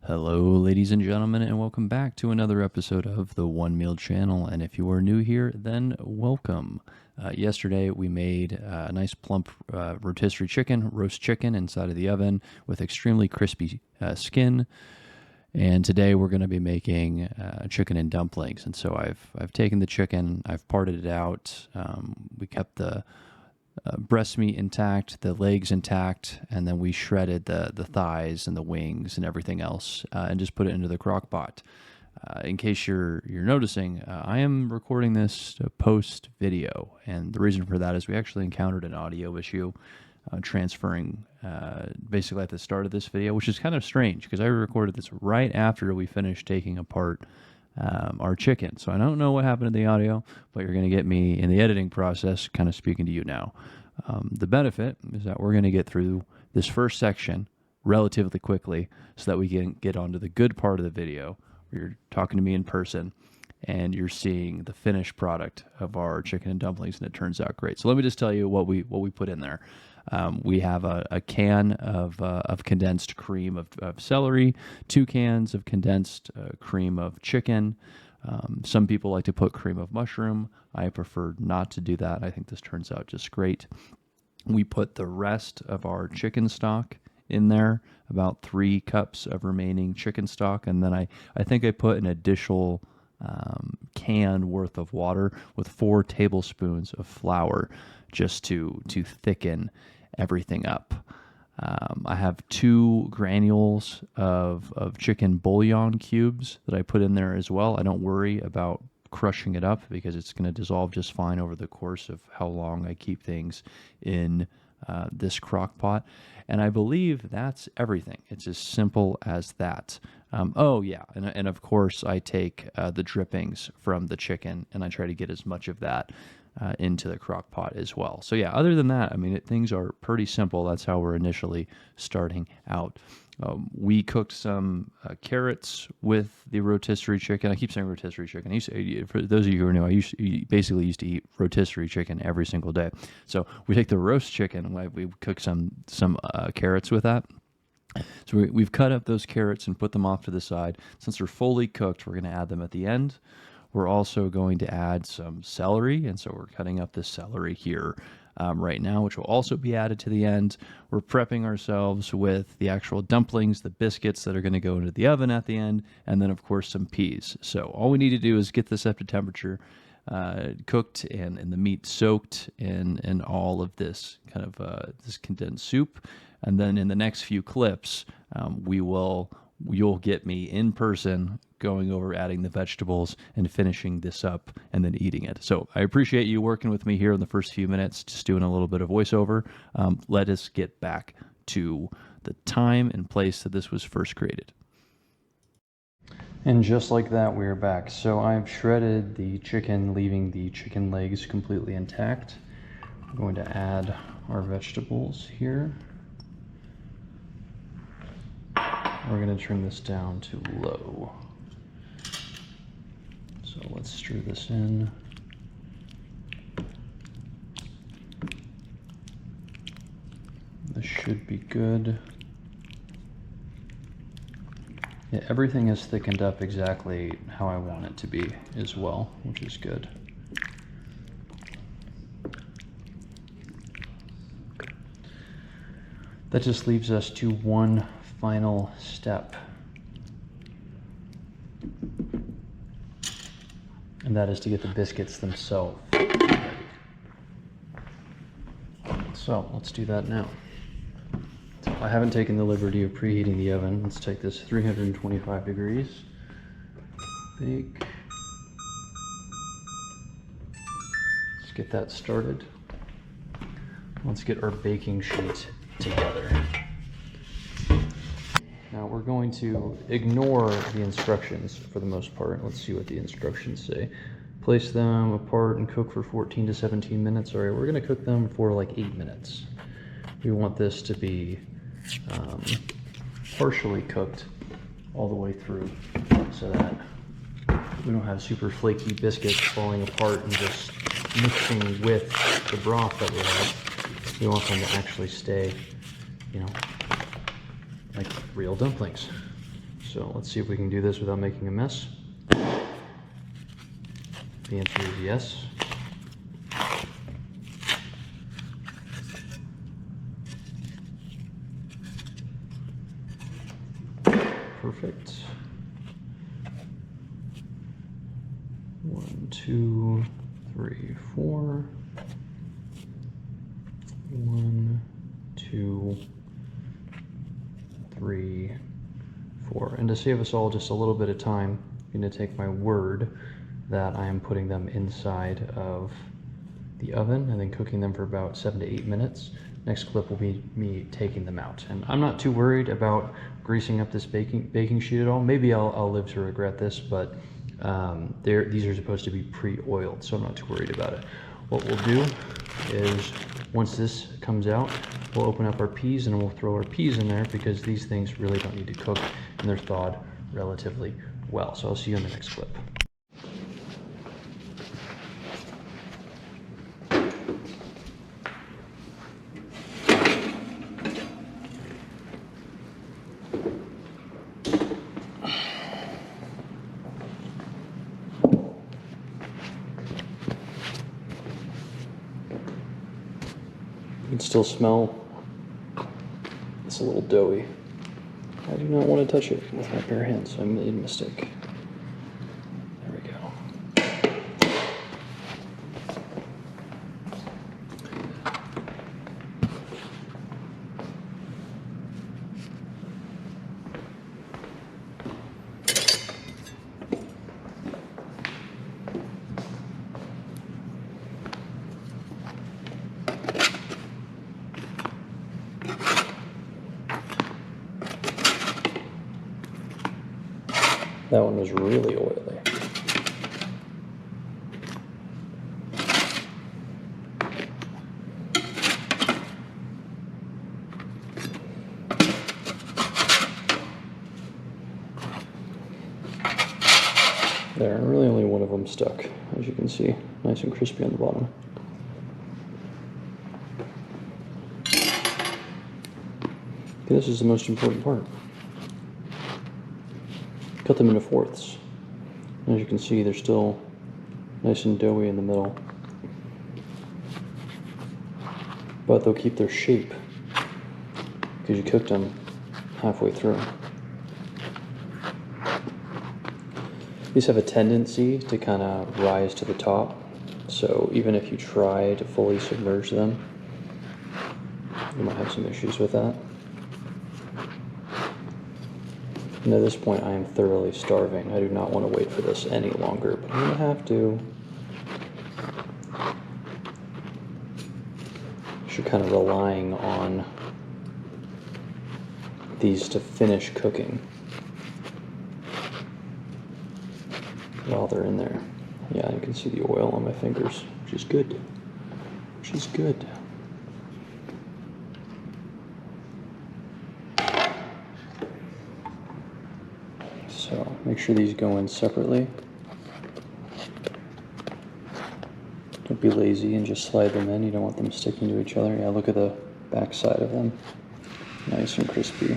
Hello, ladies and gentlemen, and welcome back to another episode of the One Meal Channel. And if you are new here, then welcome. Yesterday, we made a nice plump rotisserie chicken, roast chicken inside of the oven with extremely crispy skin. And today, we're going to be making chicken and dumplings. And so I've taken the chicken, I've parted it out. We kept the breast meat intact, the legs intact, and then we shredded the thighs and the wings and everything else, and just put it into the crock pot. In case you're noticing, I am recording this post video, and the reason for that is we actually encountered an audio issue transferring basically at the start of this video, which is kind of strange because I recorded this right after we finished taking apart our chicken. So I don't know what happened to the audio, but you're going to get me in the editing process kind of speaking to you now. The benefit is that we're going to get through this first section relatively quickly so that we can get onto the good part of the video where you're talking to me in person and you're seeing the finished product of our chicken and dumplings, and it turns out great. So let me just tell you what we put in there. We have a can of condensed cream of celery, 2 cans of condensed cream of chicken. Some people like to put cream of mushroom. I prefer not to do that. I think this turns out just great. We put the rest of our chicken stock in there, about 3 cups of remaining chicken stock, and then I think I put an additional can worth of water with 4 tablespoons of flour just to thicken everything up. I have 2 granules of chicken bouillon cubes that I put in there as well. I don't worry about crushing it up because it's going to dissolve just fine over the course of how long I keep things in this crock pot. And I believe that's everything. It's as simple as that. Oh, yeah. And of course, I take the drippings from the chicken and I try to get as much of that into the crock pot as well. So yeah, other than that, I mean, things are pretty simple. That's how we're initially starting out. We cooked some carrots with the rotisserie chicken. I keep saying rotisserie chicken. For those of you who are new, basically used to eat rotisserie chicken every single day. So we take the roast chicken and we cook some carrots with that. So we've cut up those carrots and put them off to the side. Since they're fully cooked, we're going to add them at the end. We're also going to add some celery, and so we're cutting up this celery here right now, which will also be added to the end. We're prepping ourselves with the actual dumplings, the biscuits that are going to go into the oven at the end, and then, of course, some peas. So all we need to do is get this up to temperature, cooked, and the meat soaked in all of this kind of this condensed soup. And then in the next few clips, you'll get me in person going over adding the vegetables and finishing this up and then eating it. So I appreciate you working with me here in the first few minutes, just doing a little bit of voiceover. Let us get back to the time and place that this was first created. And just like that, we're back. So I've shredded the chicken, leaving the chicken legs completely intact. I'm going to add our vegetables here. We're going to turn this down to low. So let's stir this in. This should be good. Yeah, everything is thickened up exactly how I want it to be as well, which is good. That just leaves us to one final step, and that is to get the biscuits themselves ready. So let's do that now. So I haven't taken the liberty of preheating the oven. Let's take this 325 degrees. Bake. Let's get that started. Let's get our baking sheet together. Now we're going to ignore the instructions for the most part. Let's see what the instructions say. Place them apart and cook for 14 to 17 minutes. All right, we're gonna cook them for like 8 minutes. We want this to be partially cooked all the way through so that we don't have super flaky biscuits falling apart and just mixing with the broth that we have. We want them to actually stay, you know, like real dumplings. So let's see if we can do this without making a mess. The answer is yes. Perfect. 1, 2, 3, 4. 1, 2, 3, 4. And to save us all just a little bit of time, I'm going to take my word that I am putting them inside of the oven and then cooking them for about 7 to 8 minutes. Next clip will be me taking them out. And I'm not too worried about greasing up this baking sheet at all. Maybe I'll live to regret this, but these are supposed to be pre-oiled, so I'm not too worried about it. What we'll do is, once this comes out, we'll open up our peas and we'll throw our peas in there because these things really don't need to cook and they're thawed relatively well. So I'll see you in the next clip. You can still smell it's a little doughy. I do not want to touch it with my bare hands, so I made a mistake. There we go. That one was really oily. There, really only one of them stuck, as you can see, nice and crispy on the bottom. Okay, this is the most important part. Cut them into fourths. As you can see, they're still nice and doughy in the middle, but they'll keep their shape because you cooked them halfway through. These have a tendency to kind of rise to the top, so even if you try to fully submerge them, you might have some issues with that. And at this point, I am thoroughly starving. I do not want to wait for this any longer, but I'm going to have to. You're kind of relying on these to finish cooking while they're in there. Yeah, you can see the oil on my fingers, which is good. Which is good. So make sure these go in separately. Don't be lazy and just slide them in. You don't want them sticking to each other. Yeah, look at the back side of them. Nice and crispy.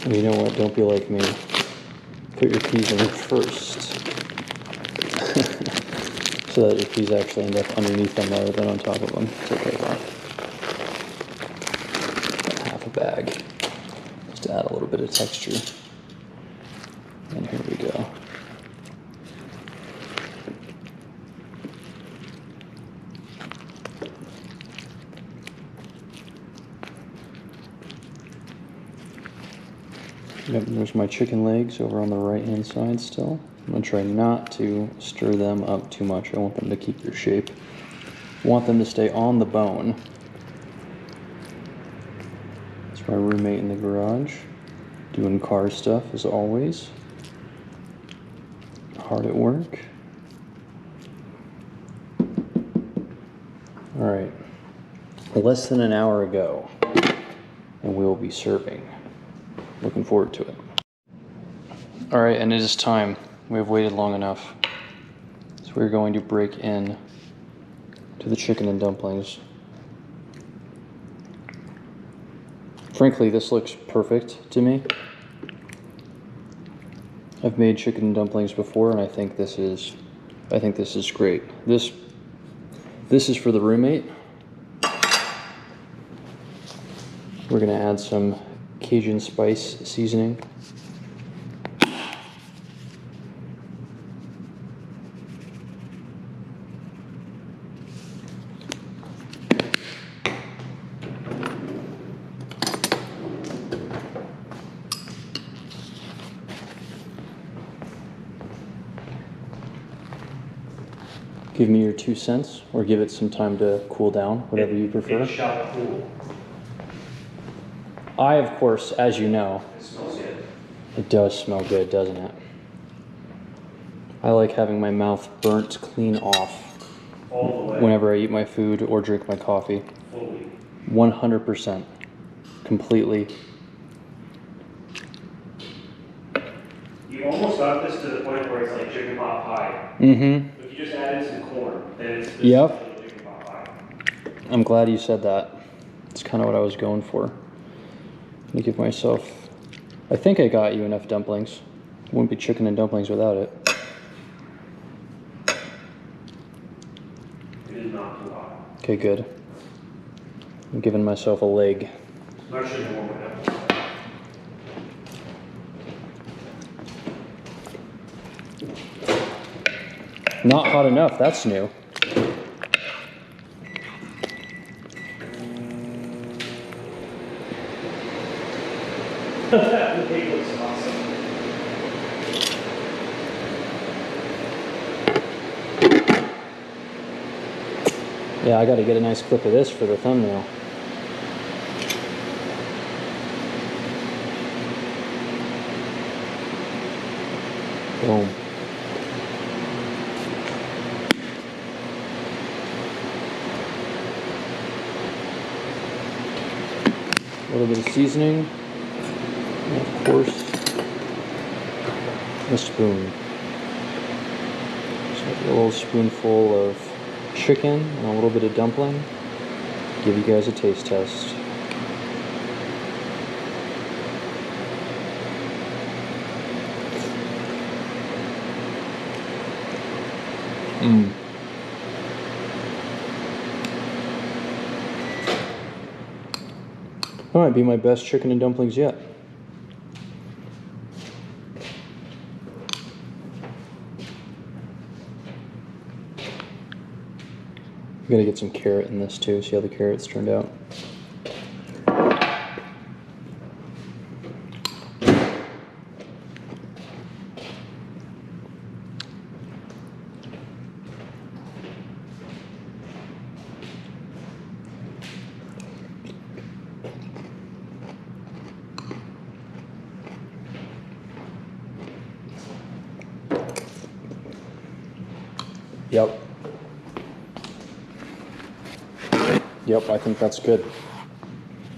And you know what? Don't be like me. Put your peas in there first. So that your peas actually end up underneath them rather than on top of them. It's okay though. Half a bag. Just to add a little bit of texture. And here we go. Yep, there's my chicken legs over on the right hand side still. I'm going to try not to stir them up too much. I want them to keep their shape. I want them to stay on the bone. That's my roommate in the garage Doing car stuff as always. Hard at work. All right. Less than an hour ago, and we'll be serving. Looking forward to it. All right, and it is time. We have waited long enough. So we're going to break in to the chicken and dumplings. Frankly, this looks perfect to me. I've made chicken and dumplings before, and I think this is great. This is for the roommate. We're gonna add some Cajun spice seasoning. Give me your 2 cents, or give it some time to cool down, whatever you prefer. It shall cool. I, of course, as you know, It smells good. it does smell good, doesn't it? I like having my mouth burnt clean off All the way. whenever I eat my food or drink my coffee. Fully. 100%. Completely. You almost got this to the point where it's like chicken pot pie. Mm-hmm. If you just added some corn, then it's this Yep. chicken pot pie. I'm glad you said that. It's kind of what I was going for. Let me give myself... I think I got you enough dumplings. Wouldn't be chicken and dumplings without it. It is not too hot. Okay, good. I'm giving myself a leg. Not sure the warm it up. Not hot enough, that's new. The cake looks awesome. Yeah, I gotta get a nice clip of this for the thumbnail. Boom. A little bit of seasoning, and of course, a spoon. So a little spoonful of chicken and a little bit of dumpling. Give you guys a taste test. Mmm. That might be my best chicken and dumplings yet. I'm gonna get some carrot in this too, see how the carrots turned out. Yep. Yep, I think that's good.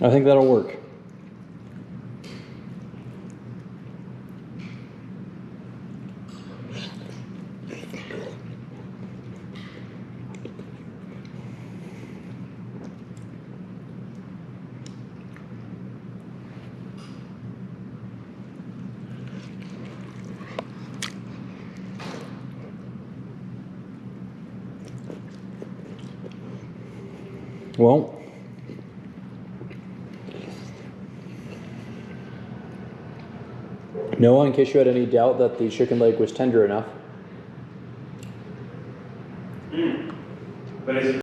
I think that'll work. Well, Noah, in case you had any doubt that the chicken leg was tender enough. But is it